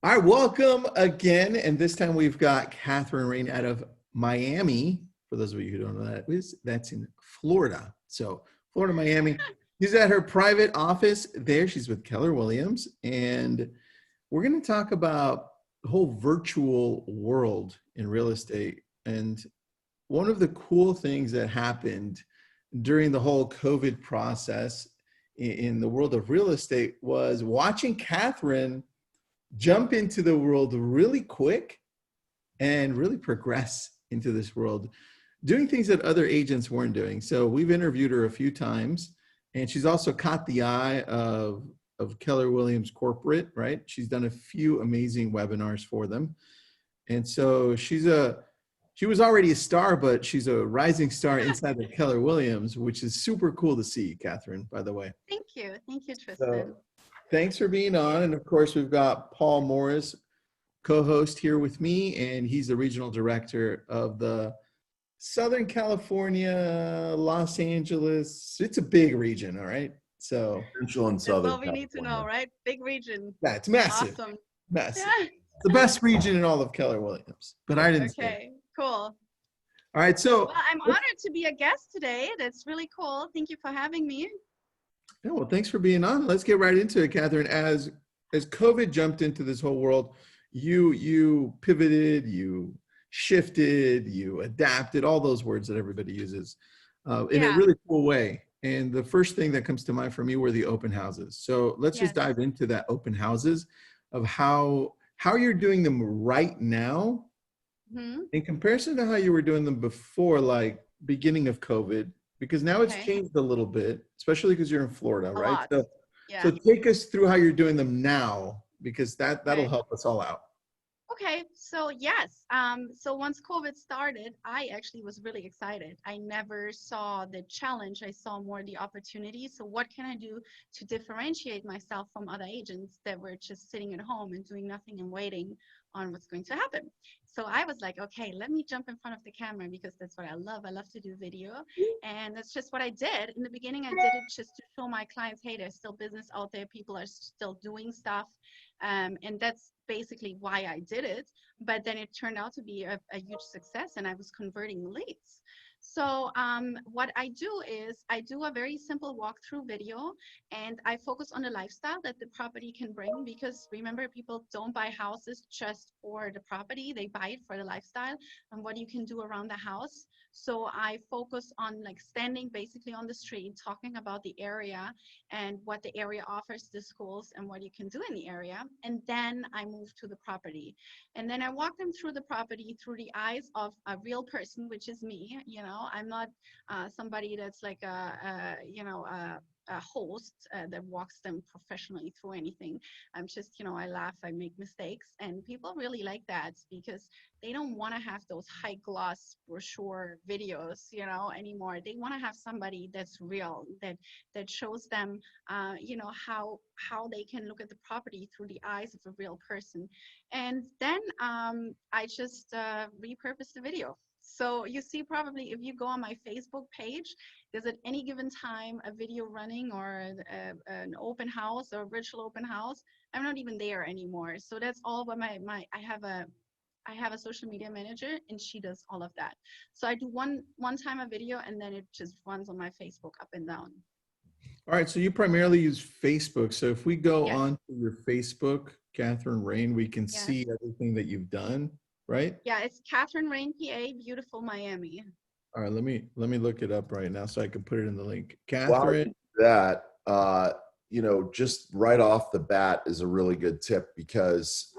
All right, welcome again. And this time we've got Kathrin Rein out of Miami. For those of you who don't know that is, that's in Florida. So Florida, Miami. She's at her private office there. She's with Keller Williams. And we're going to talk about the whole virtual world in real estate. And one of the cool things that happened during the whole COVID process in the world of real estate was watching Kathrin jump into the world really quick and really progress into this world, doing things that other agents weren't doing. So we've interviewed her a few times, and she's also caught the eye of Keller Williams Corporate, right? She's done a few amazing webinars for them. And so she was already a star, but she's a rising star inside of Keller Williams, which is super cool to see, Kathrin, by the way. Thank you. Thank you, Tristan. So thanks for being on. And of course, we've got Paul Morris, co-host here with me, and he's the regional director of the Southern California, Los Angeles. It's a big region, all right? So Central and That's Southern all we need to California. know, right? Big region. yeah, it's massive. Awesome. Massive. Yeah. The best region in all of Keller Williams, but I didn't say. Okay, cool. All right, so Well, I'm honored to be a guest today. That's really cool. Thank you for having me. yeah, well, thanks for being on. Let's get right into it, Kathrin. As COVID jumped into this whole world, you pivoted, you shifted, you adapted, all those words that everybody uses in a Yeah. really cool way. And the first thing that comes to mind for me were the open houses. So let's just Yes. dive into that open houses of how you're doing them right now Hmm. in comparison to how you were doing them before, like beginning of COVID, because now it's Okay. changed a little bit, especially because you're in Florida, A right? lot. So, Yeah. so take us through how you're doing them now, because that'll Okay. help us all out. Okay, so yes, so once COVID started, I actually was really excited. I never saw the challenge, I saw more the opportunity. So what can I do to differentiate myself from other agents that were just sitting at home and doing nothing and waiting on what's going to happen? So I was like, okay, let me jump in front of the camera because that's what I love. I love to do video. And that's just what I did. In the beginning, I did it just to show my clients, hey, there's still business out there. People are still doing stuff. And that's basically why I did it. But then it turned out to be a huge success and I was converting leads. So what I do is I do a very simple walkthrough video and I focus on the lifestyle that the property can bring, because remember, people don't buy houses just for the property, they buy it for the lifestyle and what you can do around the house. So I focus on like standing basically on the street, talking about the area and what the area offers, the schools and what you can do in the area. And then I move to the property. And then I walk them through the property through the eyes of a real person, which is me. You know, I'm not somebody that's like a host that walks them professionally through anything. I'm just, I laugh, I make mistakes, and people really like that because they don't want to have those high gloss brochure videos, anymore. They want to have somebody that's real, that shows them, how they can look at the property through the eyes of a real person. And then I just repurposed the video. So you see, probably if you go on my Facebook page, there's at any given time a video running or an open house or a virtual open house. I'm not even there anymore. So that's all what I have a social media manager and she does all of that. So I do one time a video and then it just runs on my Facebook up and down. All right, so you primarily use Facebook. So if we go Yes. on to your Facebook, Kathrin Rein, we can Yes. see everything that you've done, right? Yeah, it's Kathrin Rein, PA, beautiful Miami. All right, let me look it up right now so I can put it in the link. While Kathrin, you do that, just right off the bat is a really good tip because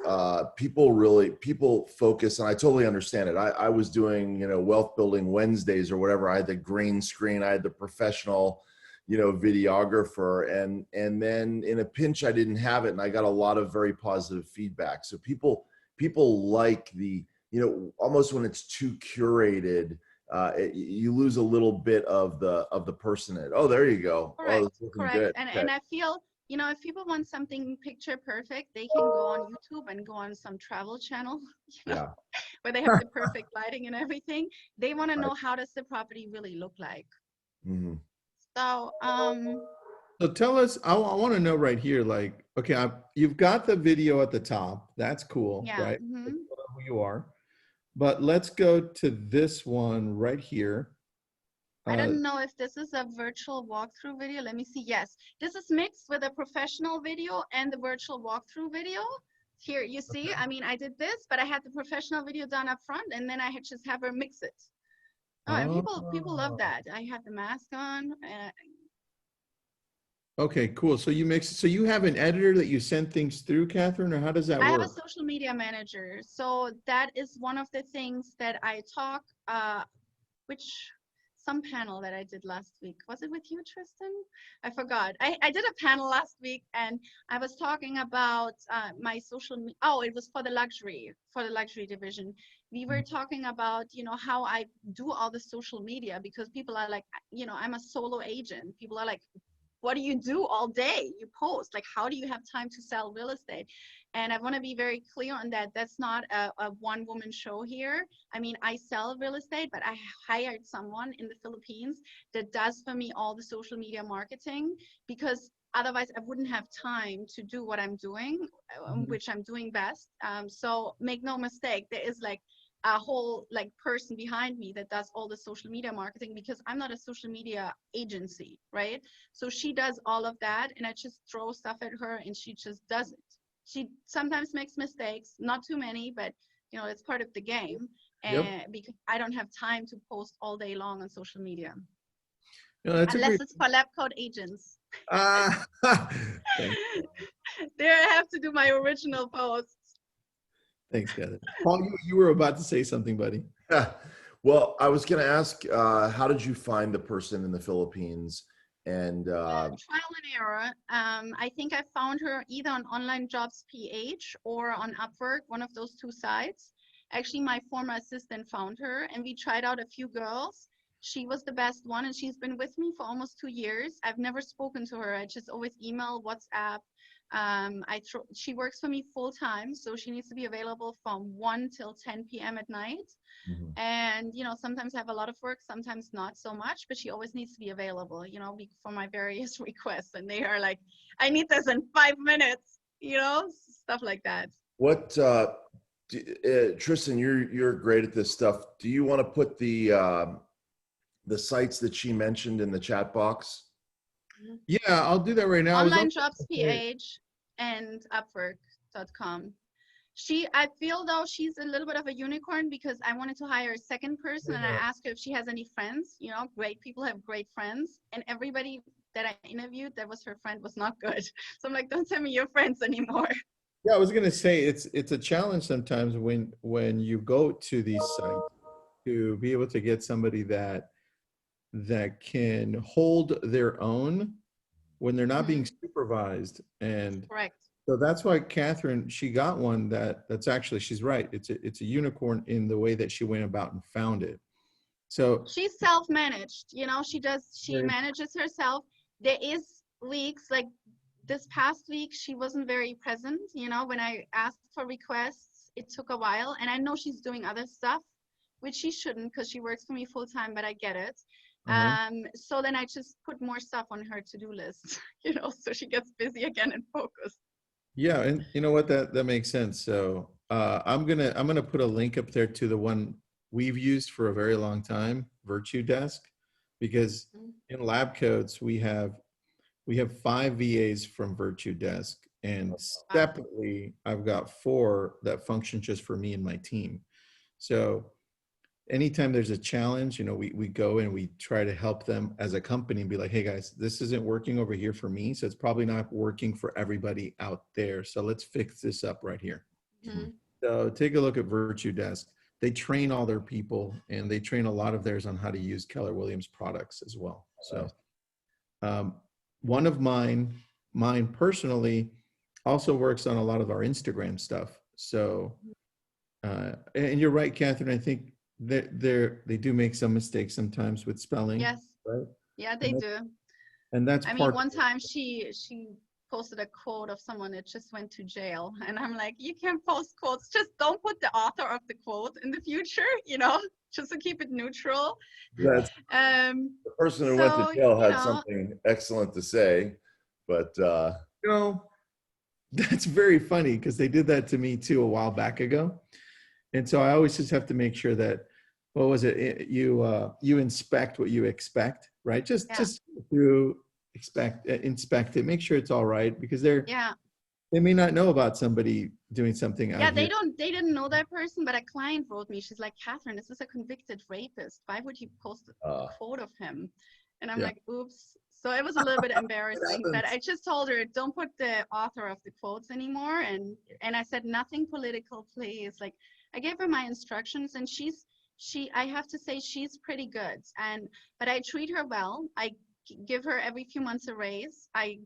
people focus, and I totally understand it. I was doing, wealth building Wednesdays or whatever. I had the green screen, I had the professional, videographer, and then in a pinch I didn't have it, and I got a lot of very positive feedback. So people like the, almost when it's too curated, you lose a little bit of the person in it. Oh, there you go. Correct. Oh, that's looking Correct. good. And Okay. and I feel, if people want something picture perfect, they can go on YouTube and go on some travel channel, Yeah. where they have the perfect lighting and everything. They want to Right. know, how does the property really look like? Mhm. So so tell us, I want to know right here, like, Okay, you've got the video at the top. That's cool, Yeah. right? Hmm. People know who you are. But let's go to this one right here. I don't know if this is a virtual walkthrough video. Let me see. Yes, this is mixed with a professional video and the virtual walkthrough video. Here, you see, I mean, I did this, but I had the professional video done up front, and then I had just have her mix it. Oh, and people love Oh. that. I have the mask on. Okay, cool. So you have an editor that you send things through, Kathrin, or how does that I have a work? social media manager. So that is one of the things that I talk, which some panel that I did last week. Was it with you, Tristan? I forgot. I did a panel last week and I was talking about my oh, it was for the luxury division. We were talking about, you know, how I do all the social media because people are like, you know, I'm a solo agent. People are like, what do you do all day? You post, like, how do you have time to sell real estate? And I want to be very clear on that. That's not a one woman show here. I mean, I sell real estate, but I hired someone in the Philippines that does for me all the social media marketing because otherwise I wouldn't have time to do what I'm doing, which I'm doing best. So make no mistake, there is like a whole like person behind me that does all the social media marketing because I'm not a social media agency, right? So she does all of that and I just throw stuff at her and she just does it. She sometimes makes mistakes, not too many, but you know, it's part of the game. Yep. And because I don't have time to post all day long on social media, No, that's a unless great. it's for lab coat agents. Ah, thanks, There I have to do my original posts. thanks, Kathrin. Paul, you were about to say something, buddy. Well, I was going to ask, how did you find the person in the Philippines? And Trial and error. I think I found her either on Online Jobs PH or on Upwork, one of those two sites. Actually, my former assistant found her and we tried out a few girls. She was the best one and she's been with me for almost 2 years. I've never spoken to her. I just always email, WhatsApp. She works for me full time, so she needs to be available from 1 till 10 p.m. at night. Mhm. And you know, sometimes I have a lot of work, sometimes not so much, but she always needs to be available, you know, for my various requests. And they are like, I need this in 5 minutes, you know, stuff like that. What, Tristan, you're great at this stuff. Do you want to put the sites that she mentioned in the chat box? Yeah, I'll do that right now. Online Jobs PH and Upwork.com. I feel though she's a little bit of a unicorn because I wanted to hire a second person and I asked her if she has any friends. You know, great people have great friends, and everybody that I interviewed that was her friend was not good. So I'm like, don't tell me your friends anymore. Yeah, I was gonna say it's a challenge sometimes when you go to these sites to be able to get somebody that can hold their own when they're not being supervised. And Correct. so that's why Kathrin, she got one that's actually, she's right. It's a unicorn in the way that she went about and found it. So She's self-managed, you know, she very, manages herself. There is weeks like this past week, she wasn't very present, you know, when I asked for requests, it took a while. And I know she's doing other stuff, which she shouldn't because she works for me full time, but I get it. So then I just put more stuff on her to-do list, you know, so she gets busy again and focused. yeah, and you know what, that makes sense. So I'm gonna put a link up there to the one we've used for a very long time, Virtue Desk, because in lab coats we have 5 VAs from Virtue Desk, and separately I've got 4 that function just for me and my team. So anytime there's a challenge, you know, we go and we try to help them as a company and be like, hey guys, this isn't working over here for me, so it's probably not working for everybody out there. So let's fix this up right here. So take a look at Virtue Desk. They train all their people and they train a lot of theirs on how to use Keller Williams products as well. So one of mine personally also works on a lot of our Instagram stuff. So, and you're right, Kathrin, I think they do make some mistakes sometimes with spelling. Yes. Right? Yeah, they do. And that's I mean, one time she posted a quote of someone that just went to jail, and I'm like, you can't post quotes, just don't put the author of the quote in the future, you know, just to keep it neutral. That's the person who went to jail had something excellent to say, but you know, That's very funny because they did that to me too a while back ago. And so I always just have to make sure that, what was it? You inspect what you expect, right? Yeah. Just through inspect it, make sure it's all right, because Yeah. they may not know about somebody doing something Yeah, out here. they didn't know that person, but a client wrote me. She's like, Kathrin, this is a convicted rapist. Why would you post a Uh, quote of him? And I'm Yeah. like, oops. So it was a little bit What embarrassing, but happens? I just told her, don't put the author of the quotes anymore. And I said, nothing political, please. Like, I gave her my instructions, and I have to say, she's pretty good. But I treat her well. I give her every few months a raise. I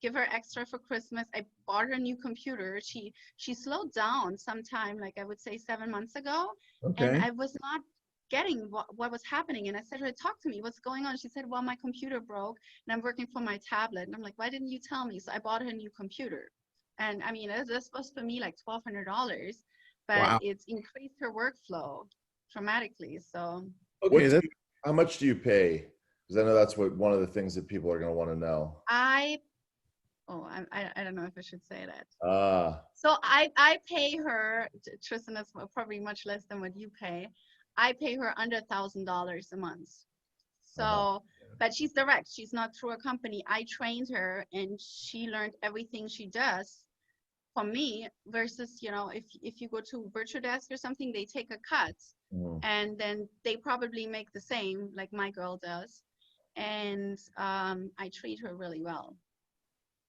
give her extra for Christmas. I bought her a new computer. She slowed down sometime, like I would say 7 months ago, and Okay. I was not getting what was happening. And I said to her, talk to me, what's going on? She said, well, my computer broke and I'm working from my tablet. And I'm like, why didn't you tell me? So I bought her a new computer. And I mean, this was for me like $1,200, but Wow. it's increased her workflow dramatically. So Okay. That's how much do you pay? Because I know that's what one of the things that people are going to want to know. I don't know if I should say that. Ah, So I pay her, Tristan, is probably much less than what you pay. I pay her under $1,000 a month. So, uh-huh. but she's direct. She's not through a company. I trained her and she learned everything she does from me versus, if you go to Virtual Desk or something, they take a cut Mm, and then they probably make the same like my girl does. And I treat her really well.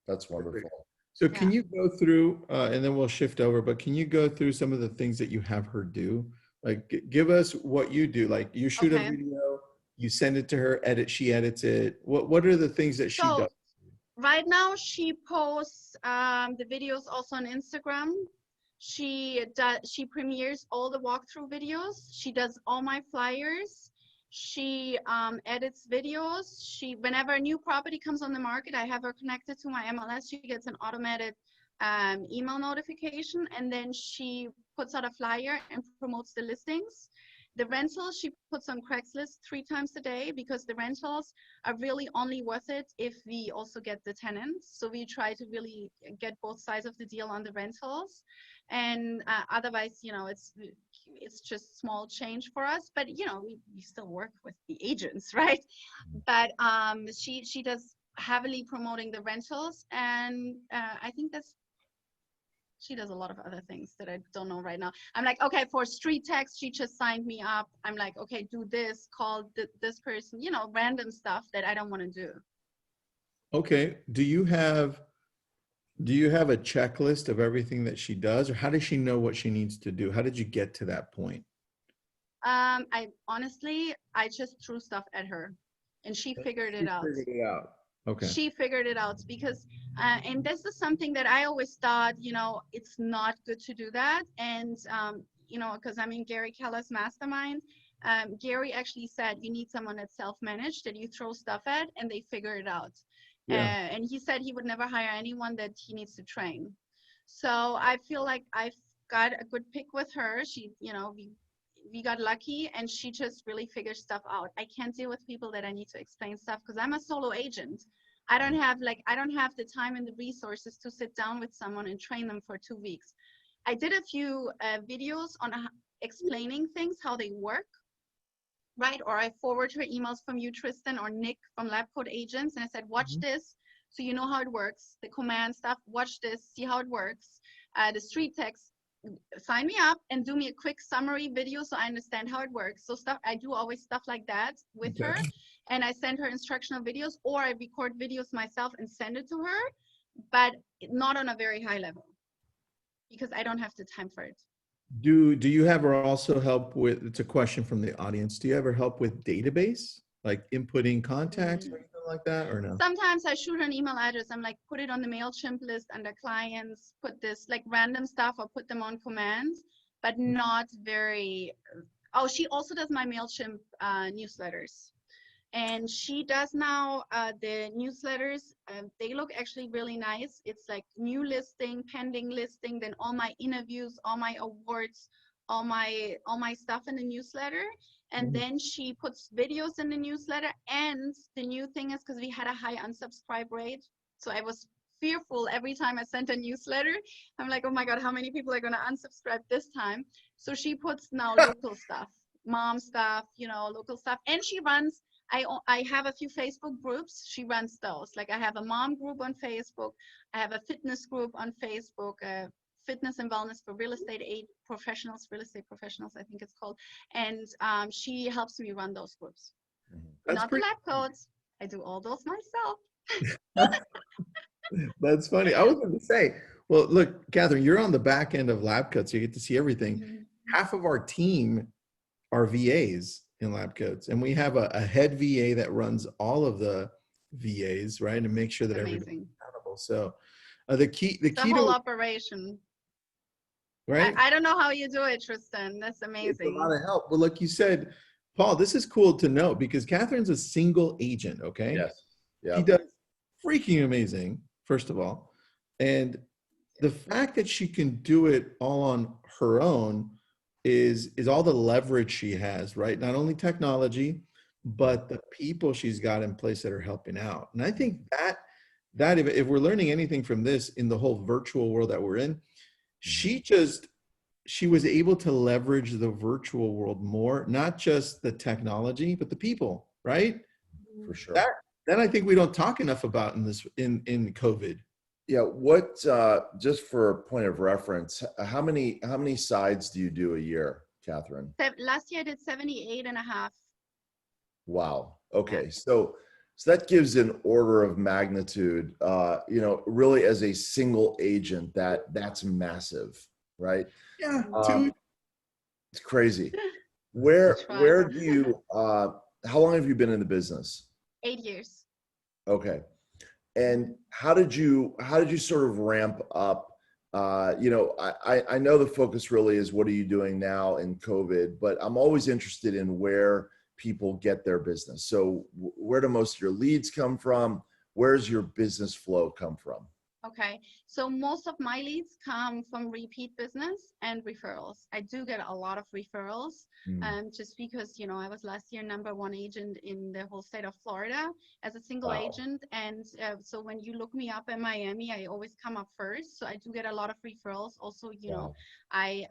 that's wonderful. So Yeah. can you go through, and then we'll shift over, but can you go through some of the things that you have her do? Like, give us what you do. Like, you shoot a Okay. video, you send it to her, she edits it. What are the things that she So does? right now she posts the videos also on Instagram. She premieres all the walkthrough videos. She does all my flyers. She edits videos. Whenever a new property comes on the market, I have her connected to my MLS. She gets an automated email notification, and then she puts out a flyer and promotes the listings. The rentals she puts on Craigslist 3 times a day, because the rentals are really only worth it if we also get the tenants. So we try to really get both sides of the deal on the rentals. And otherwise, it's just small change for us. But we still work with the agents, right? But she does heavily promoting the rentals, and I think she does a lot of other things that I don't know right now. I'm like, okay, for street text, she just signed me up. I'm like, okay, do this, call this person, random stuff that I don't want to do. Okay. Do you have a checklist of everything that she does, or how does she know what she needs to do? How did you get to that point? I just threw stuff at her and she figured it out. Figured it out. Okay. She figured it out because, and this is something that I always thought, it's not good to do that. And, because I'm in Gary Keller's mastermind, Gary actually said you need someone that's self-managed, that you throw stuff at and they figure it out. Yeah. And he said he would never hire anyone that he needs to train. So I feel like I've got a good pick with her. She, we got lucky and she just really figures stuff out. I can't deal with people that I need to explain stuff because I'm a solo agent. I don't have the time and the resources to sit down with someone and train them for 2 weeks. I did a few videos on explaining things, how they work, right? Or I forward her emails from you, Tristan, or Nick from Lab Code Agents, and I said, watch this so you know how it works. The command stuff, watch this, see how it works. The street text, sign me up and do me a quick summary video so I understand how it works. So I do always stuff like that with her, and I send her instructional videos, or I record videos myself and send it to her, but not on a very high level because I don't have the time for it. Do you have her also help with, it's a question from the audience, do you ever help with database, like inputting contacts or anything like that, or no? Sometimes I shoot an email address. I'm like, put it on the MailChimp list under clients, put this like random stuff, or put them on commands, but not very. Oh, she also does my MailChimp newsletters. And she does now the newsletters. They look actually really nice. It's like new listing, pending listing, then all my interviews, all my awards, all my stuff in the newsletter. And then she puts videos in the newsletter. And the new thing is, because we had a high unsubscribe rate, so I was fearful every time I sent a newsletter. I'm like, oh my God, how many people are going to unsubscribe this time? So she puts now local stuff, mom stuff, you know, local stuff. And she runs, I have a few Facebook groups. She runs those. Like I have a mom group on Facebook. I have a fitness group on Facebook, fitness and wellness for real estate professionals, real estate professionals, I think it's called. And she helps me run those groups. That's Not the pretty. lab coats. I do all those myself. That's funny. I was going to say, well, look, Kathrin, you're on the back end of lab coats. You get to see everything. Half of our team are VAs in lab coats, and we have a head VA that runs all of the VAs, right, and make sure that everybody's Amazing. accountable. So the key The whole to operation. right. I don't know how you do it, Tristan. That's It's a amazing. lot of help. Well, like you said, Paul, this is cool to know because Catherine's a single agent. Okay, Yes. she Yeah. does freaking amazing. First of all, and the fact that she can do it all on her own is all the leverage she has, right? Not only technology, but the people she's got in place that are helping out. And I think that if we're learning anything from this in the whole virtual world that we're in, she was able to leverage the virtual world more, not just the technology, but the people, right? For sure. That I think we don't talk enough about in COVID. Yeah. What, just for a point of reference, how many sides do you do a year, Kathrin? Last year I did 78 and a half. Wow. Okay. So that gives an order of magnitude, you know, really as a single agent, that's massive, right? Yeah, dude. It's crazy. I Where try. do you, how long have you been in the business? 8 years. Okay. And how did you sort of ramp up? You know, I know the focus really is what are you doing now in COVID, but I'm always interested in where people get their business. So where do most of your leads come from? Where's your business flow come from? Okay, so most of my leads come from repeat business and referrals. I do get a lot of referrals, just because, you know, I was last year #1 agent in the whole state of Florida as a single Wow. agent. And so when you look me up in Miami, I always come up first. So I do get a lot of referrals. Also, you know, I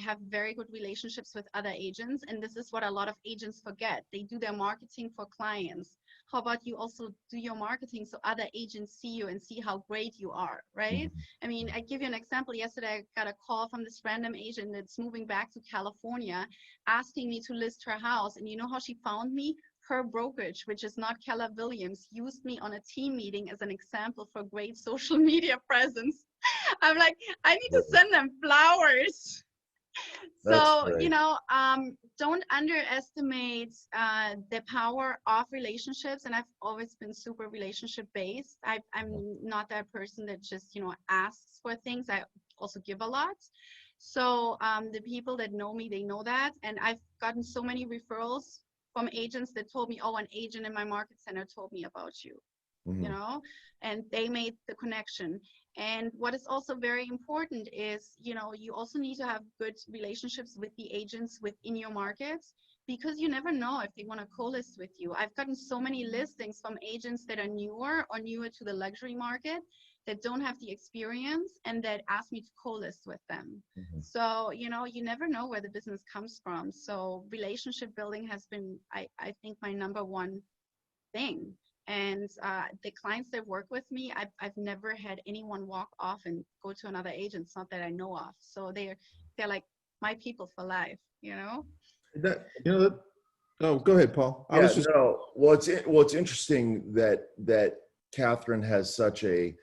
have very good relationships with other agents. And this is what a lot of agents forget. They do their marketing for clients. How about you also do your marketing so other agents see you and see how great you are, right? I mean, I give you an example. Yesterday, I got a call from this random agent that's moving back to California, asking me to list her house. And you know how she found me? Her brokerage, which is not Keller Williams, used me on a team meeting as an example for great social media presence. I'm like, I need to send them flowers. So, you know, don't underestimate the power of relationships. And I've always been super relationship based. I'm not that person that just, you know, asks for things. I also give a lot. So the people that know me, they know that. And I've gotten so many referrals from agents that told me, oh, an agent in my market center told me about you. You know, and they made the connection. And what is also very important is, you know, you also need to have good relationships with the agents within your markets, because you never know if they want to co-list with you. I've gotten so many listings from agents that are newer to the luxury market, that don't have the experience, and that ask me to co-list with them. So, you know, you never know where the business comes from. So relationship building has been, I think, my #1 thing. And the clients that work with me, I've never had anyone walk off and go to another agent. It's not that I know of. So they're like my people for life, you know? Oh, go ahead, Paul. Yeah, no. Well, it's interesting that Kathrin has such a,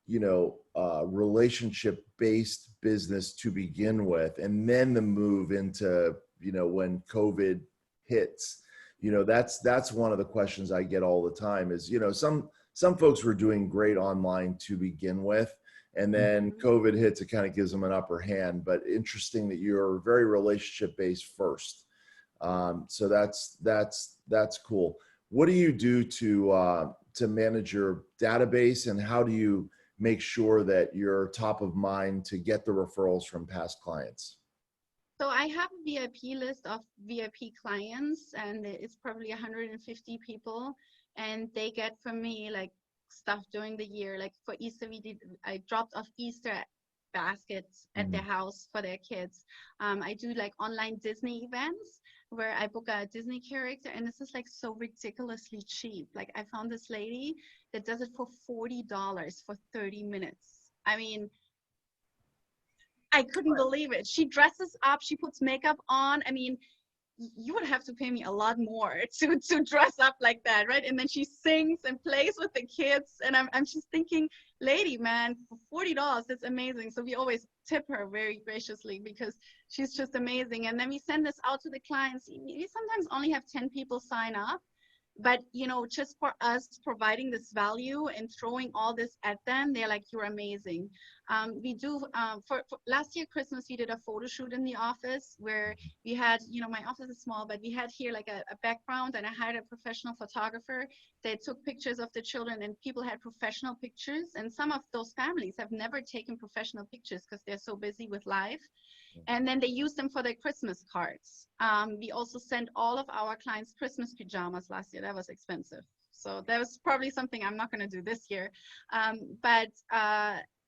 you know, relationship-based business to begin with, and then the move into, you know, when COVID hits. You know, that's one of the questions I get all the time is, you know, some folks were doing great online to begin with, and then COVID hits, it kind of gives them an upper hand. But interesting that you're very relationship based first. So that's cool. What do you do to manage your database, and how do you make sure that you're top of mind to get the referrals from past clients? So I have a VIP list of VIP clients, and it's probably 150 people, and they get from me like stuff during the year. Like for Easter, I dropped off Easter baskets at their house for their kids. I do like online Disney events where I book a Disney character, and this is like so ridiculously cheap. Like I found this lady that does it for $40 for 30 minutes. I mean, I couldn't believe it. She dresses up, she puts makeup on. I mean, you would have to pay me a lot more to dress up like that, right? And then she sings and plays with the kids, and I'm just thinking, lady, man, for $40, that's amazing. So we always tip her very graciously because she's just amazing. And then we send this out to the clients. We sometimes only have 10 people sign up, but you know, just for us providing this value and throwing all this at them, they're like, you're amazing. We do for last year Christmas, we did a photo shoot in the office where we had, you know, my office is small, but we had here like a background, and I hired a professional photographer that took pictures of the children, and people had professional pictures, and some of those families have never taken professional pictures because they're so busy with life. And then they use them for their Christmas cards. We also sent all of our clients Christmas pajamas last year. That was expensive. So that was probably something I'm not going to do this year. But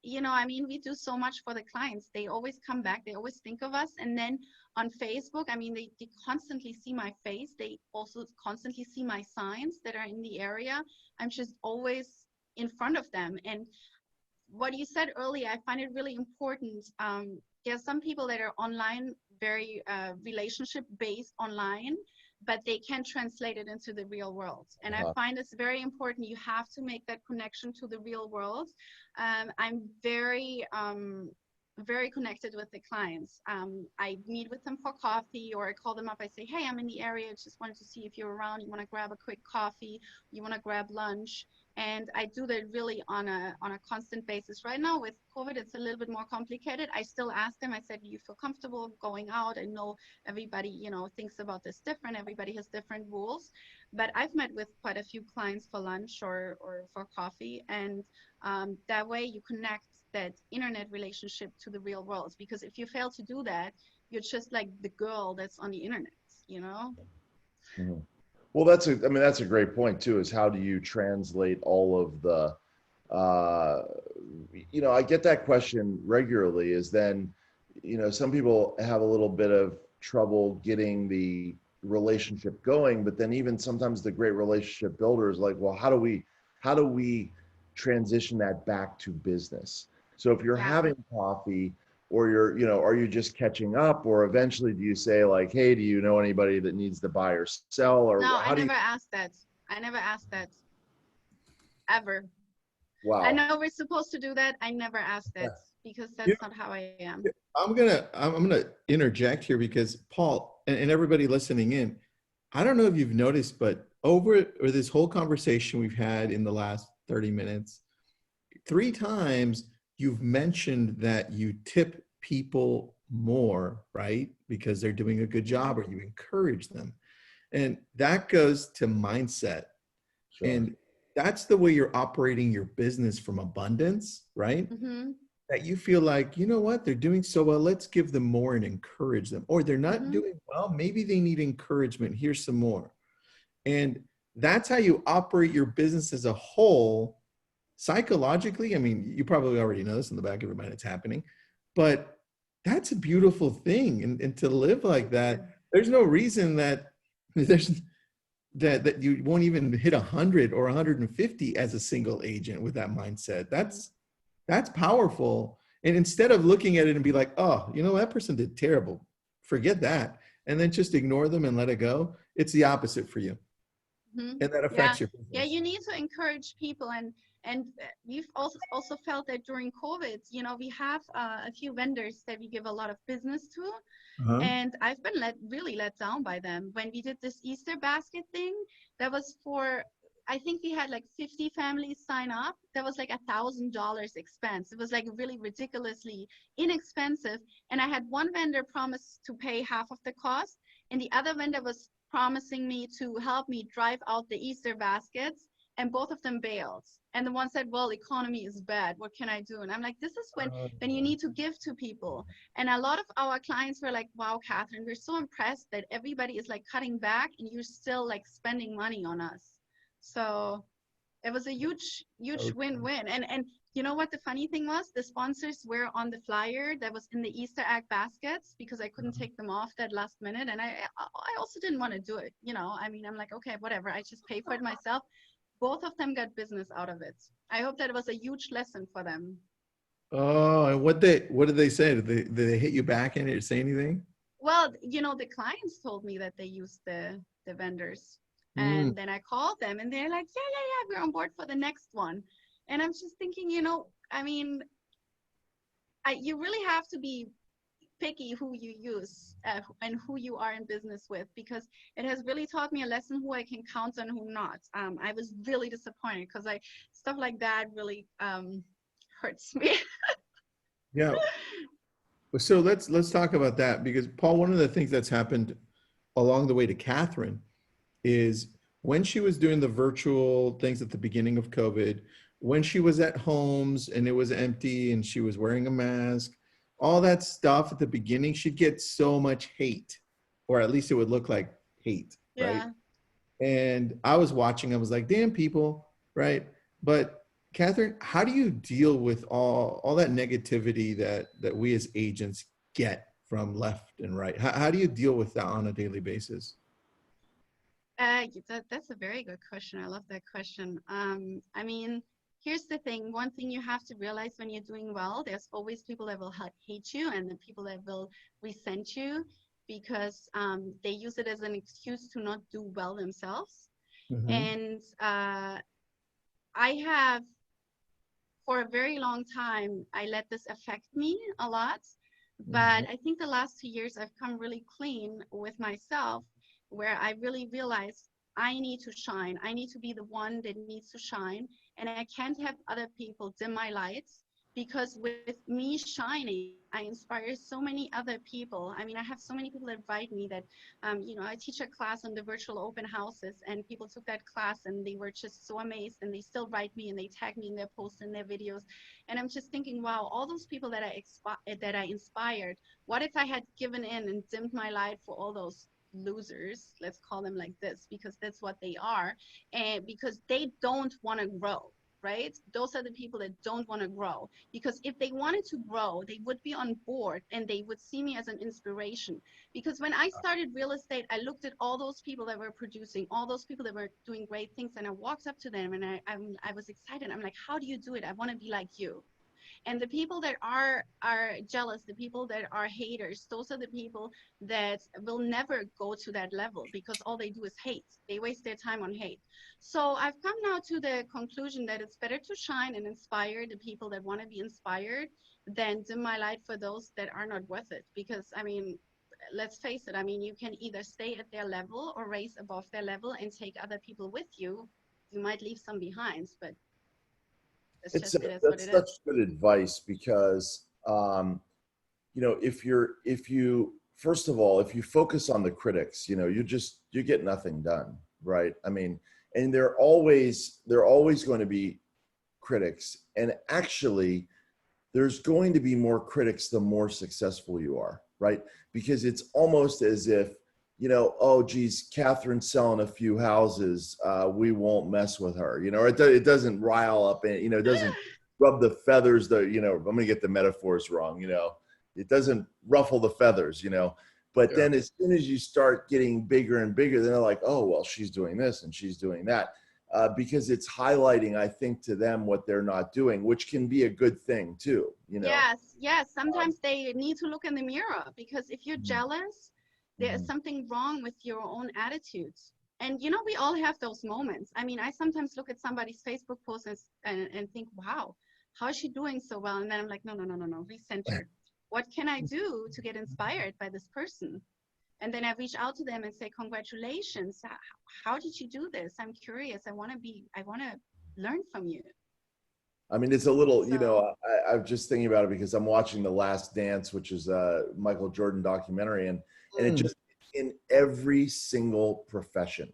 you know, I mean, we do so much for the clients. They always come back. They always think of us. And then on Facebook, I mean, they constantly see my face. They also constantly see my signs that are in the area. I'm just always in front of them. And what you said earlier, I find it really important. There are some people that are online, very relationship based online, but they can't translate it into the real world. And I find it's very important. You have to make that connection to the real world. I'm very connected with the clients. I meet with them for coffee, or I call them up. I say, hey, I'm in the area. Just wanted to see if you're around. You want to grab a quick coffee? You want to grab lunch? And I do that really on a constant basis. Right now with COVID, it's a little bit more complicated. I still ask them, I said, do you feel comfortable going out? I know everybody, you know, thinks about this different. Everybody has different rules. But I've met with quite a few clients for lunch or for coffee. And that way you connect that internet relationship to the real world. Because if you fail to do that, you're just like the girl that's on the internet, you know? Mhm. Well, that's a great point too, is how do you translate all of the, you know, I get that question regularly, is then, you know, some people have a little bit of trouble getting the relationship going, but then even sometimes the great relationship builders like, well, how do we transition that back to business? So if you're having coffee, or you're, you know, are you just catching up, or eventually do you say like, hey, do you know anybody that needs to buy or sell, or No, how I do you? never asked that. I never asked that ever. I Wow. know we're supposed to do that. I never asked that because You that's not how I am. know, I'm gonna interject here because Paul and everybody listening in, I don't know if you've noticed, but or this whole conversation we've had in the last 30 minutes, 3 times you've mentioned that you tip people more, right? Because they're doing a good job, or you encourage them. And that goes to mindset. Sure. And that's the way you're operating your business, from abundance, right? Mm-hmm. That you feel like, you know what, they're doing so well, let's give them more and encourage them. Or they're not Mm-hmm. doing well, maybe they need encouragement. Here's some more. And that's how you operate your business as a whole. Psychologically, I mean, you probably already know this in the back of your mind, it's happening, but that's a beautiful thing. And to live like that, there's no reason that there's that you won't even hit 100 or 150 as a single agent with that mindset. That's powerful. And instead of looking at it and be like, oh, you know, that person did terrible, forget that, and then just ignore them and let it go, it's the opposite for you. Mm-hmm. And that Yeah, affects your yeah. business. You need to encourage people, and we've also felt that during COVID. You know, we have a few vendors that we give a lot of business to, Uh-huh. and I've been really let down by them. When we did this Easter basket thing, that was for, I think we had like 50 families sign up. That was like $1,000 expense. It was like really ridiculously inexpensive. And I had one vendor promise to pay half of the cost, and the other vendor was promising me to help me drive out the Easter baskets, and both of them bailed. And the one said, well, economy is bad. What can I do? And I'm like, this is when you need to give to people. And a lot of our clients were like, wow, Kathrin, we're so impressed that everybody is like cutting back and you're still like spending money on us. So It was a huge, huge Okay. win-win. And you know what the funny thing was? The sponsors were on the flyer that was in the Easter egg baskets because I couldn't take them off that last minute. And I also didn't want to do it. You know, I mean, I'm like, okay, whatever. I just pay for it myself. Both of them got business out of it. I hope that it was a huge lesson for them. Oh, and what did they say? Did they hit you back in it or say anything? Well, you know, the clients told me that they used the vendors. Mm, And then I called them and they're like, yeah, yeah, yeah, we're on board for the next one. And I'm just thinking, you know, I mean, you really have to be picky who you use and who you are in business with, because it has really taught me a lesson who I can count on, who not. I was really disappointed because I stuff like that really hurts me. yeah. So let's talk about that because Paul, one of the things that's happened along the way to Kathrin is when she was doing the virtual things at the beginning of COVID, when she was at homes and it was empty and she was wearing a mask, all that stuff at the beginning, she'd get so much hate, or at least it would look like hate, right? Yeah. And I was watching, I was like, damn people, right? But Kathrin, how do you deal with all that negativity that we as agents get from left and right? How do you deal with that on a daily basis? That's a very good question. I love that question. I mean, here's the thing. One thing you have to realize when you're doing well, there's always people that will hate you and the people that will resent you because they use it as an excuse to not do well themselves. Mhm. And I have, for a very long time, I let this affect me a lot. Mhm. But I think the last 2 years, I've come really clean with myself, where I really realized I need to shine. I need to be the one that needs to shine. And I can't have other people dim my lights, because with me shining, I inspire so many other people. I mean, I have so many people that write me that, you know, I teach a class on the virtual open houses, and people took that class and they were just so amazed, and they still write me and they tag me in their posts and their videos. And I'm just thinking, wow, all those people that I inspired, what if I had given in and dimmed my light for all those losers, let's call them like this, because that's what they are, and because they don't want to grow, right? Those are the people that don't want to grow, because if they wanted to grow, they would be on board and they would see me as an inspiration. Because when I started real estate, I looked at all those people that were producing, all those people that were doing great things, and I walked up to them and I was excited. I'm like, how do you do it? I want to be like you. And the people that are jealous, the people that are haters, those are the people that will never go to that level, because all they do is hate. They waste their time on hate. So I've come now to the conclusion that it's better to shine and inspire the people that want to be inspired than dim my light for those that are not worth it. Because I mean, let's face it, I mean, you can either stay at their level or raise above their level and take other people with you. You might leave some behind, but it's It's just, it is what that's it such is. good advice because you know, if you first of all, if you focus on the critics, you know, you get nothing done, right? I mean, and they're always going to be critics, and actually there's going to be more critics the more successful you are, right? Because it's almost as if, you know, oh geez, Catherine's selling a few houses, we won't mess with her, you know, or it doesn't rile up, and you know, it doesn't rub the feathers, the, you know, I'm gonna get the metaphors wrong, you know, it doesn't ruffle the feathers, you know. But Yeah. then as soon as you start getting bigger and bigger, then they're like, oh well, she's doing this and she's doing that, because it's highlighting, I think, to them what they're not doing, which can be a good thing too, you know. Yes, yes. Um, Sometimes they need to look in the mirror, because if you're mhm, jealous, there is mhm. something wrong with your own attitudes. And you know, we all have those moments. I mean, I sometimes look at somebody's Facebook post and think, wow, how is she doing so well? And then I'm like, no, no, no, no, no, recenter. What can I do to get inspired by this person? And then I reach out to them and say, congratulations. How did you do this? I'm curious. I want to learn from you. I mean, it's a little, you know, So, I'm just thinking about it because I'm watching The Last Dance, which is a Michael Jordan documentary, and it Mm. just in every single profession,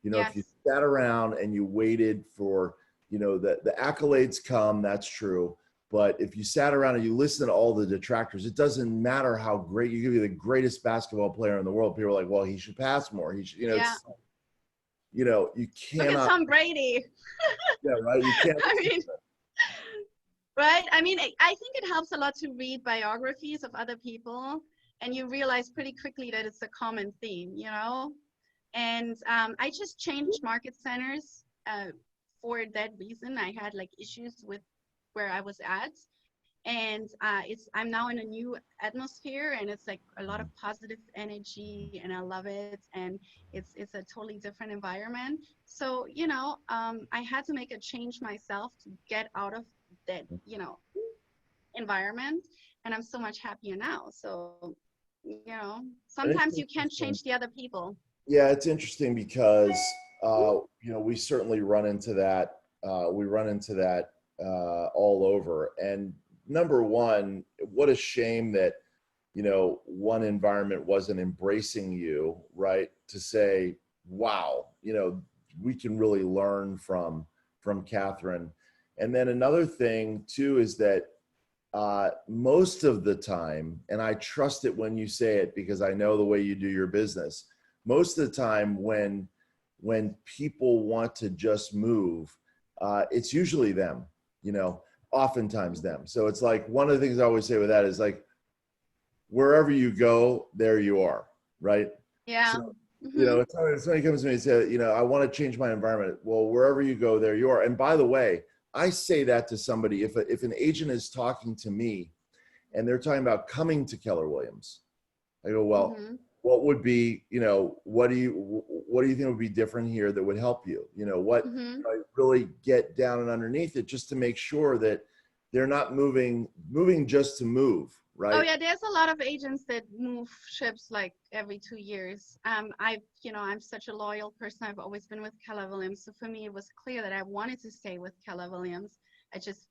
you know, if you yes. sat around and you waited for, you know, the accolades come, that's true. But if you sat around and you listen to all the detractors, it doesn't matter how great you could be, the greatest basketball player in the world. People are like, well, he should pass more. He should, you know, Yeah. it's you know, you Look at cannot, Tom Brady. yeah, right. You can't, I mean, right? I mean, I think it helps a lot to read biographies of other people, and you realize pretty quickly that it's a common theme, you know? And I just changed market centers for that reason. I had like issues with where I was at. And I'm now in a new atmosphere, and it's like a lot of positive energy, and I love it. And it's a totally different environment. So, you know, I had to make a change myself to get out of that, you know, environment, and I'm so much happier now. So, you know, and it's sometimes you can't interesting. change the other people. Yeah, it's interesting because you know, we certainly run into that. We run into that all over. And number one, what a shame that, you know, one environment wasn't embracing you, right? To say, wow, you know, we can really learn from Kathrin. And then another thing too is that most of the time, and I trust it when you say it because I know the way you do your business, most of the time when people want to just move, it's usually them, you know, oftentimes them. So it's like one of the things I always say with that is like, wherever you go, there you are, right? Yeah. So, you know, it's somebody comes to me and says, you know, I want to change my environment. Well, wherever you go, there you are. And by the way, I say that to somebody, if an agent is talking to me and they're talking about coming to Keller Williams, I go, well, what would be, you know, what do you think would be different here that would help you? You know, what I really get down and underneath it just to make sure that they're not moving just to move, right? Oh yeah, there's a lot of agents that move ships like every 2 years. You know, I'm such a loyal person. I've always been with Keller Williams. So for me, it was clear that I wanted to stay with Keller Williams. I just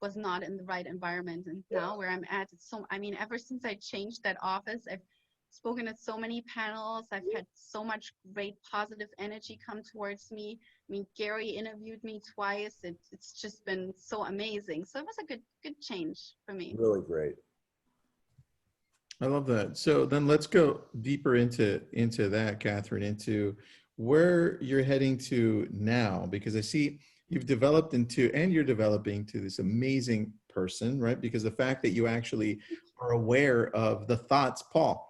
was not in the right environment. And now where I'm at, it's so, I mean, ever since I changed that office, I've spoken at so many panels. I've had so much great positive energy come towards me. I mean, Gary interviewed me twice. It's just been so amazing. So it was a good change for me. Really great. I love that. So then let's go deeper into that, Kathrin, into where you're heading to now, because I see you've developed into, and you're developing to this amazing person, right? Because the fact that you actually are aware of the thoughts, Paul,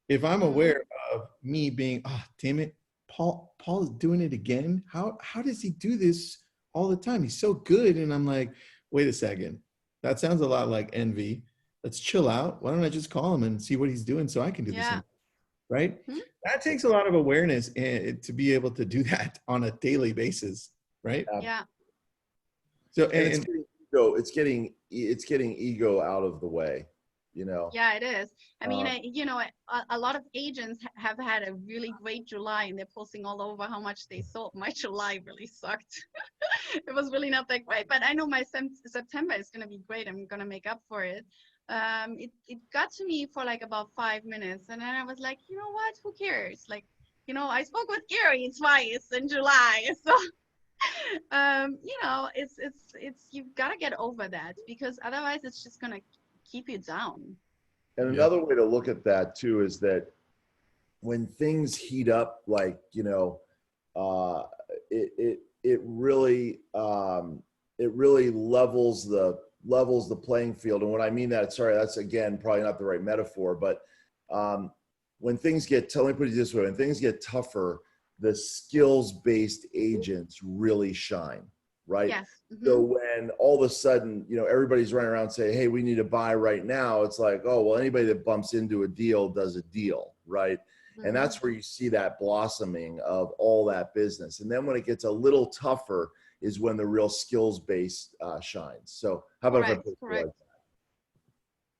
if I'm aware of me being, oh, damn it, Paul is doing it again. How does he do this all the time? He's so good. And I'm like, wait a second. That sounds a lot like envy. Let's chill out. Why don't I just call him and see what he's doing so I can do the same, right? That takes a lot of awareness and to be able to do that on a daily basis, right? Yeah. So and it's getting ego out of the way, you know. Yeah, it is. I mean, you know, a lot of agents have had a really great July, and they're posting all over how much they sold. My July really sucked. It was really not that great, but I know my September is going to be great. I'm going to make up for it. It got to me for like about 5 minutes, and then I was like, you know what? Who cares? Like, you know, I spoke with Gary twice in July, so you know, it's you've got to get over that, because otherwise it's just gonna keep you down. And another way to look at that too is that when things heat up, like, you know, it really levels the playing field. And when I mean that, sorry, that's again probably not the right metaphor, but when things get, let me put it this way, when things get tougher, the skills-based agents really shine, right? Yes. So when all of a sudden, you know, everybody's running around saying, hey, we need to buy right now, it's like, oh, well, anybody that bumps into a deal does a deal, right? And that's where you see that blossoming of all that business. And then when it gets a little tougher is when the real skills base shines. So how about if I put it to you like that?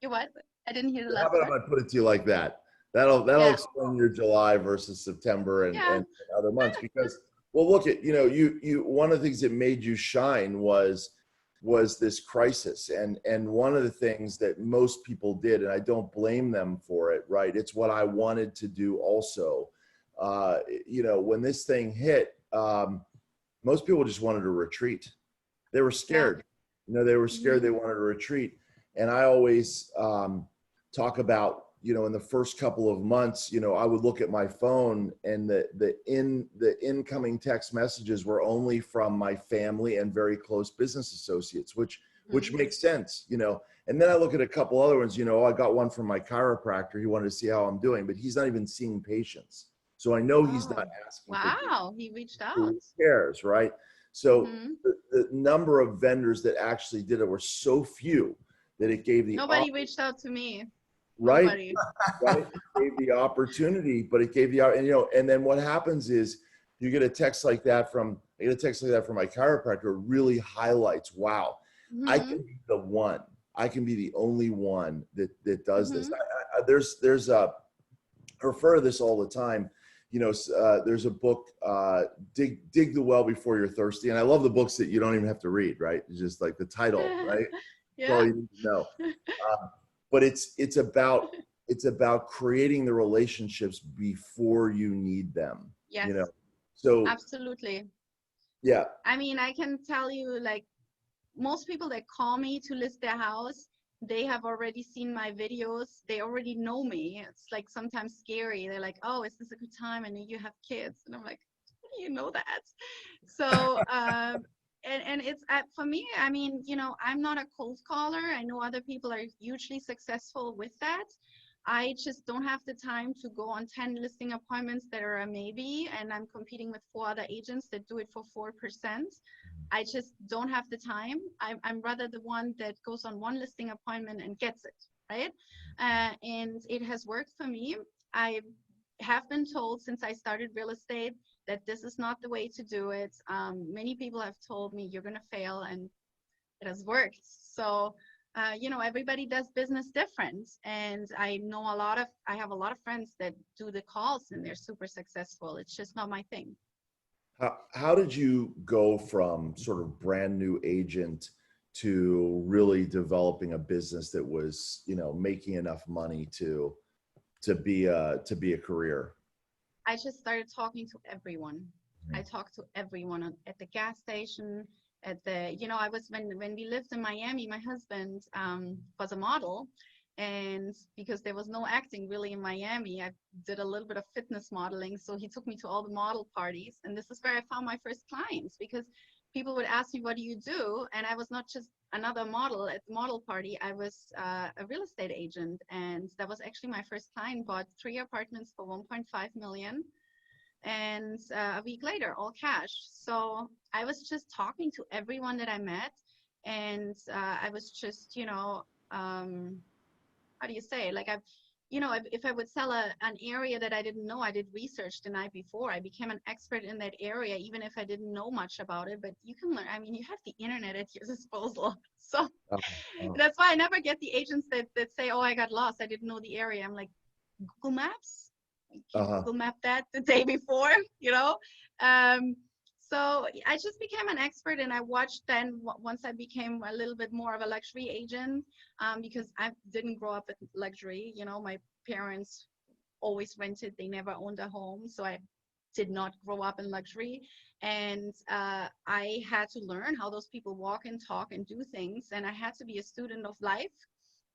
You what? I didn't hear the last How about part. if I put it to you like that? That'll explain your July versus September and other months. Because, well, look at, you know, you one of the things that made you shine was this crisis. And one of the things that most people did, and I don't blame them for it, right? It's what I wanted to do also. You know, when this thing hit, most people just wanted to retreat. They were scared. You know, they were scared. They wanted to retreat. And I always talk about you know, in the first couple of months, you know, I would look at my phone and the incoming text messages were only from my family and very close business associates, which makes sense, you know. And then I look at a couple other ones, you know, I got one from my chiropractor. He wanted to see how I'm doing, but he's not even seeing patients. So I know he's not asking. Wow, he reached out. Who cares, right? So the number of vendors that actually did it were so few that it gave the Nobody reached out to me. right, Nobody. right. It gave the opportunity, but it gave the, and you know, and then what happens is you get a text like that from, I get a text like that from my chiropractor. It really highlights, wow, I can be the one. I can be the only one that does this. There's I refer to this all the time. You know, there's a book, dig the well before you're thirsty. And I love the books that you don't even have to read, right? It's just like the title, right? That's all you need to know. But it's about creating the relationships before you need them. Yes. You know, so absolutely. Yeah. I mean, I can tell you, like, most people that call me to list their house, they have already seen my videos. They already know me. It's like sometimes scary. They're like, oh, is this a good time? I know you have kids. And I'm like, how do you know that? So, and it's for me, I mean, you know, I'm not a cold caller. I know other people are hugely successful with that. I just don't have the time to go on 10 listing appointments that are a maybe, and I'm competing with 4 other agents that do it for 4%. I just don't have the time. I'm rather the one that goes on 1 listing appointment and gets it, right? And it has worked for me. I have been told since I started real estate that this is not the way to do it. Many people have told me you're gonna fail, and it has worked. So, you know, everybody does business different. And I have a lot of friends that do the calls and they're super successful. It's just not my thing. How did you go from sort of brand new agent to really developing a business that was, you know, making enough money to be a career? I just started talking to everyone. I talked to everyone at the gas station, at the, you know, I was, when we lived in Miami, my husband was a model. And because there was no acting really in Miami, I did a little bit of fitness modeling. So he took me to all the model parties. And this is where I found my first clients, because people would ask me, what do you do? And I was not just another model at the model party. I was a real estate agent. And that was actually my first client, bought 3 apartments for 1.5 million. And a week later, all cash. So I was just talking to everyone that I met. And I was just, you know, how do you say, like, you know, if I would sell an area that I didn't know, I did research the night before. I became an expert in that area, even if I didn't know much about it. But you can learn. I mean, you have the internet at your disposal. So that's why I never get the agents that say, oh, I got lost, I didn't know the area. I'm like, Google Maps? Google Map that the day before, you know? So I just became an expert, and I watched then once I became a little bit more of a luxury agent, because I didn't grow up with luxury. You know, my parents always rented, they never owned a home. So I did not grow up in luxury. And I had to learn how those people walk and talk and do things. And I had to be a student of life.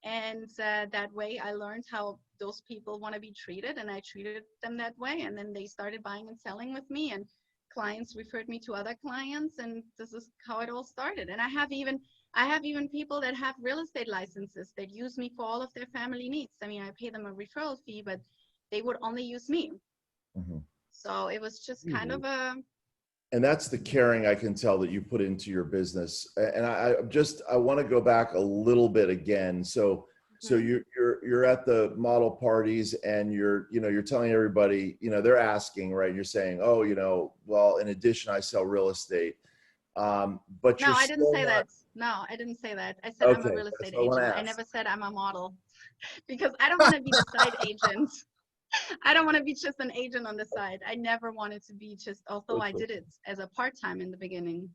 And that way I learned how those people want to be treated, and I treated them that way. And then they started buying and selling with me, and clients referred me to other clients, and this is how it all started. And I have even people that have real estate licenses that use me for all of their family needs. I mean, I pay them a referral fee, but they would only use me. So it was just kind of a... And that's the caring, I can tell, that you put into your business. And I want to go back a little bit again. So you're at the model parties, and you're telling everybody, you know, they're asking, right? You're saying, oh, you know, well, in addition, I sell real estate. But no, I didn't say that. No, I didn't say that. I said I'm a real estate agent. I never said I'm a model, because I don't want to be the side agent. I don't want to be just an agent on the side. I never wanted to be just, although I did it as a part-time in the beginning.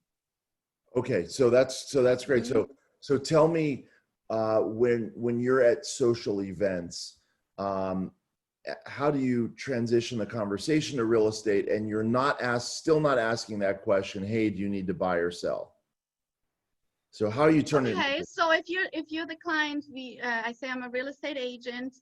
Okay, so that's great. So tell me, when you're at social events, how do you transition the conversation to real estate, and you're still not asking that question, hey, do you need to buy or sell? So how do you turn it? Okay, so if you're the client, I say I'm a real estate agent.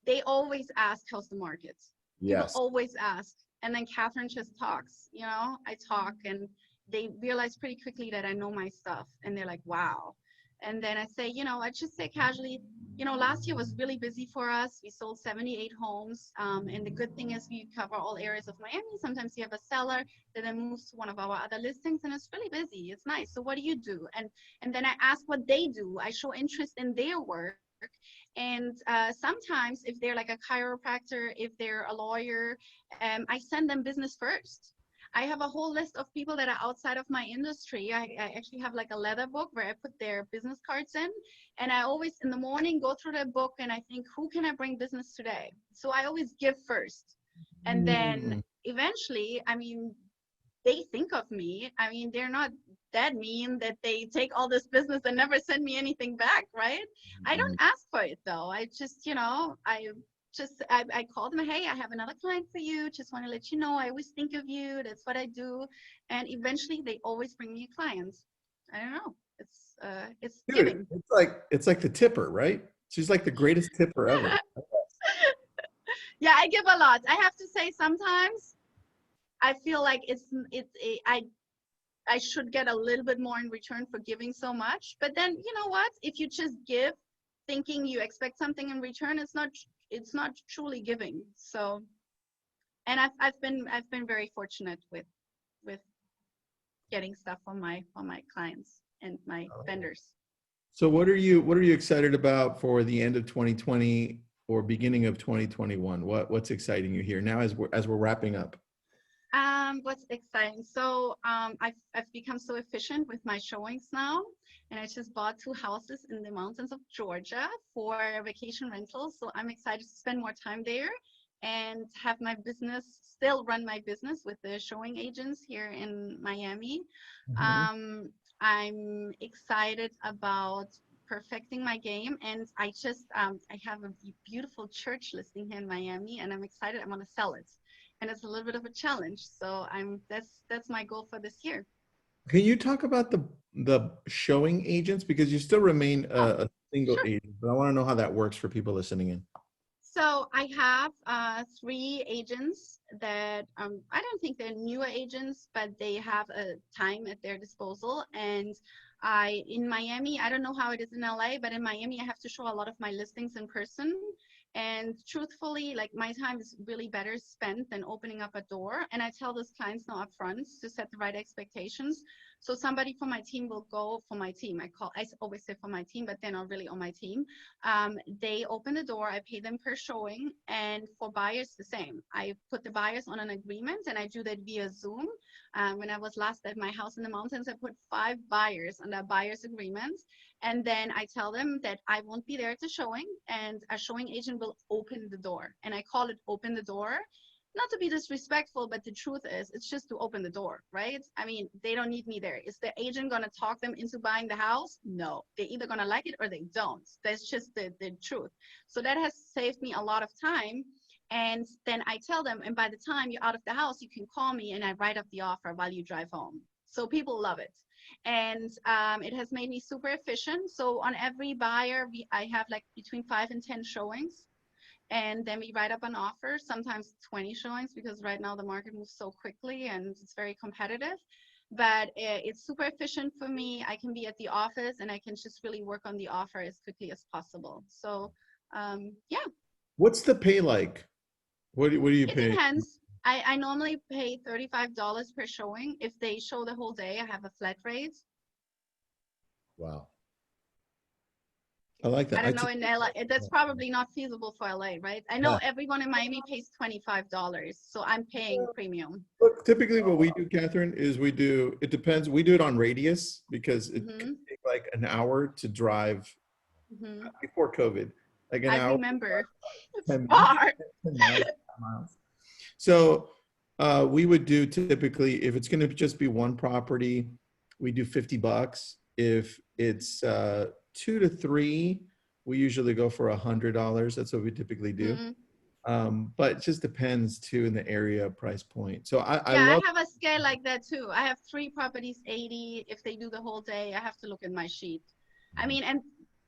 they always ask, how's the market? People Yes. always ask. And then Kathrin just talks, you know, I talk and they realize pretty quickly that I know my stuff. And they're like, wow. And then I say, you know, I just say casually, you know, last year was really busy for us. We sold 78 homes. And the good thing is we cover all areas of Miami. Sometimes you have a seller that then moves to one of our other listings and it's really busy. It's nice. So what do you do? And then I ask what they do. I show interest in their work. And sometimes if they're like a chiropractor, if they're a lawyer, I send them business first. I have a whole list of people that are outside of my industry. I actually have like a leather book where I put their business cards in. And I always in the morning go through that book and I think, who can I bring business today? So I always give first. And then eventually, I mean, they think of me. I mean, they're not that mean that they take all this business and never send me anything back, right? I don't ask for it though. I just, you know, I call them, hey, I have another client for you. Just want to let you know, I always think of you. That's what I do. And eventually they always bring me clients. I don't know. It's Dude, giving. it's like the tipper, right? She's like the greatest tipper ever. Yeah, I give a lot. I have to say sometimes I feel like I should get a little bit more in return for giving so much. But then, you know what? If you just give thinking you expect something in return, it's not truly giving. So, and I've been very fortunate with getting stuff from my clients and my vendors. So what are you excited about for the end of 2020 or beginning of 2021? What's exciting you here now as we're wrapping up? What's exciting? So I've become so efficient with my showings now, and I just bought 2 houses in the mountains of Georgia for vacation rentals. So I'm excited to spend more time there and have my business, still run my business with the showing agents here in Miami. I'm excited about perfecting my game, and I have a beautiful church listing here in Miami, and I'm excited. I want to sell it. And it's a little bit of a challenge. So that's my goal for this year. Can you talk about the showing agents because you still remain a single agent, but I want to know how that works for people listening in. So I have 3 agents that I don't think they're newer agents, but they have a time at their disposal. And in Miami, I don't know how it is in LA, but in Miami, I have to show a lot of my listings in person. And truthfully, like my time is really better spent than opening up a door. And I tell those clients now up front to set the right expectations. So somebody from my team will go for my team. I always say for my team, but they're not really on my team. They open the door, I pay them per showing. And for buyers, the same. I put the buyers on an agreement and I do that via Zoom. When I was last at my house in the mountains, I put 5 buyers on that buyer's agreement. And then I tell them that I won't be there at the showing and a showing agent will open the door. And I call it open the door. Not to be disrespectful, but the truth is it's just to open the door, right? I mean, they don't need me there. Is the agent going to talk them into buying the house? No, they're either going to like it or they don't. That's just the truth. So that has saved me a lot of time. And then I tell them, and by the time you're out of the house, you can call me and I write up the offer while you drive home. So people love it. And it has made me super efficient. So on every buyer, I have like between 5 and 10 showings. And then we write up an offer, sometimes 20 showings, because right now the market moves so quickly and it's very competitive. But it's super efficient for me. I can be at the office and I can just really work on the offer as quickly as possible. So yeah. What's the pay like? What do you pay? It depends. I normally pay $35 per showing. If they show the whole day, I have a flat rate. Wow. I like that. I don't know in LA, that's probably not feasible for LA, right? I know everyone in Miami pays $25, so I'm paying premium. Look, typically what we do, Kathrin, is it depends. We do it on radius because it can take like an hour to drive before COVID. Like an hour. I remember. It's 10 far. miles. So we would do typically, if it's going to just be one property, we do $50. If it's 2 to 3, we usually go for $100. That's what we typically do. But it just depends too in the area price point. So I have a scale like that too. I have 3 properties, 80. If they do the whole day, I have to look at my sheet. I mean,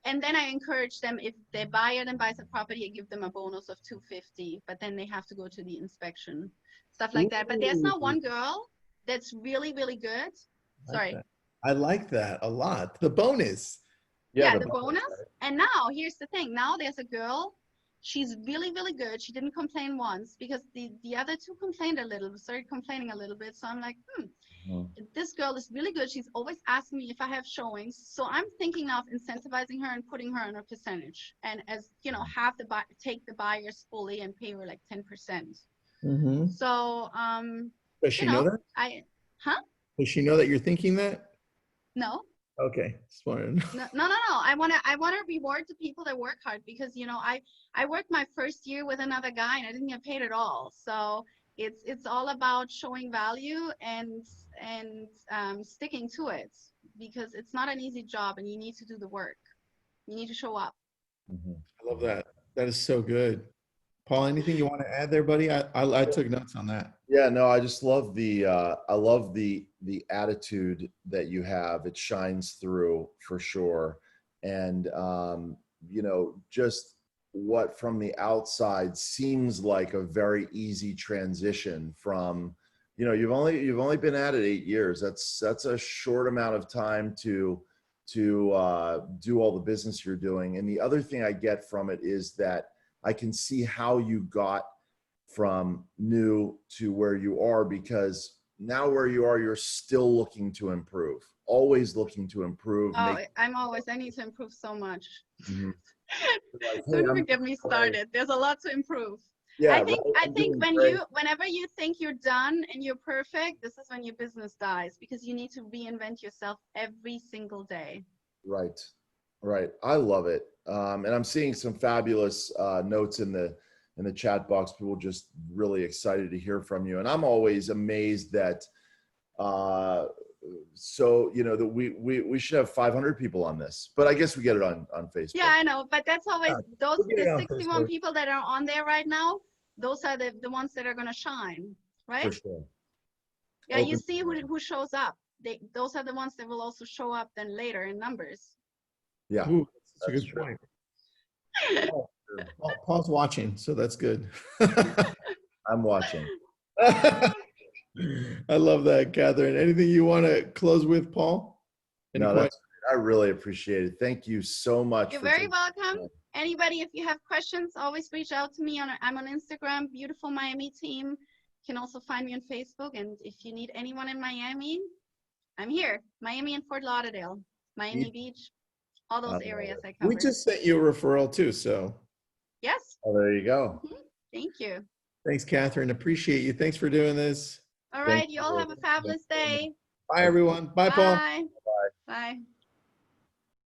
And then I encourage them, if they buy it and buys a property, I give them a bonus of $250, but then they have to go to the inspection, stuff like that. But there's not one girl that's really, really good. Sorry. I like that a lot. The bonus. Yeah, the bonus. And now here's the thing. Now there's a girl. She's really, really good. She didn't complain once because the other two complained a little, started complaining a little bit. So I'm like, this girl is really good. She's always asking me if I have showings. So I'm thinking now of incentivizing her and putting her on a percentage. And as you know, take the buyers fully and pay her like 10%. So does she know that? Does she know that you're thinking that? No. Okay, just wanted to know. No. I want to reward the people that work hard, because you know I worked my first year with another guy and I didn't get paid at all. So it's all about showing value and sticking to it, because it's not an easy job and you need to do the work. You need to show up. I love that. That is so good. Paul, anything you want to add there, buddy? I took notes on that. Yeah, no, I just love the attitude that you have. It shines through for sure. And you know, just what from the outside seems like a very easy transition from, you know, you've only been at it 8 years. That's a short amount of time to do all the business you're doing. And the other thing I get from it is that I can see how you got from new to where you are, because now where you are, you're still looking to improve, always looking to improve. I need to improve so much. Like, hey, Don't even get me started. There's a lot to improve. Yeah, I think whenever you think you're done and you're perfect, this is when your business dies, because you need to reinvent yourself every single day. Right. I love it. And I'm seeing some fabulous notes in the chat box. People just really excited to hear from you. And I'm always amazed that, so, you know, that we should have 500 people on this, but I guess we get it on Facebook. Yeah, I know. But that's always the 61 people that are on there right now. Those are the ones that are going to shine, right? For sure. Yeah, you see who shows up. Those are the ones that will also show up then later in numbers. Yeah. Ooh, that's a good point. Paul's watching, so that's good. I'm watching. I love that, Kathrin. Anything you want to close with, Paul? I really appreciate it. Thank you so much. You're very welcome. Anybody, if you have questions, always reach out to me. I'm on Instagram, Beautiful Miami Team. You can also find me on Facebook. And if you need anyone in Miami, I'm here. Miami and Fort Lauderdale, Miami Beach, all those areas I cover. We just sent you a referral too, so. Yes. Oh, there you go. Thank you. Thanks, Kathrin. Appreciate you. Thanks for doing this. All right. You all have a fabulous day. Bye, everyone. Bye, Paul. Bye. Bye.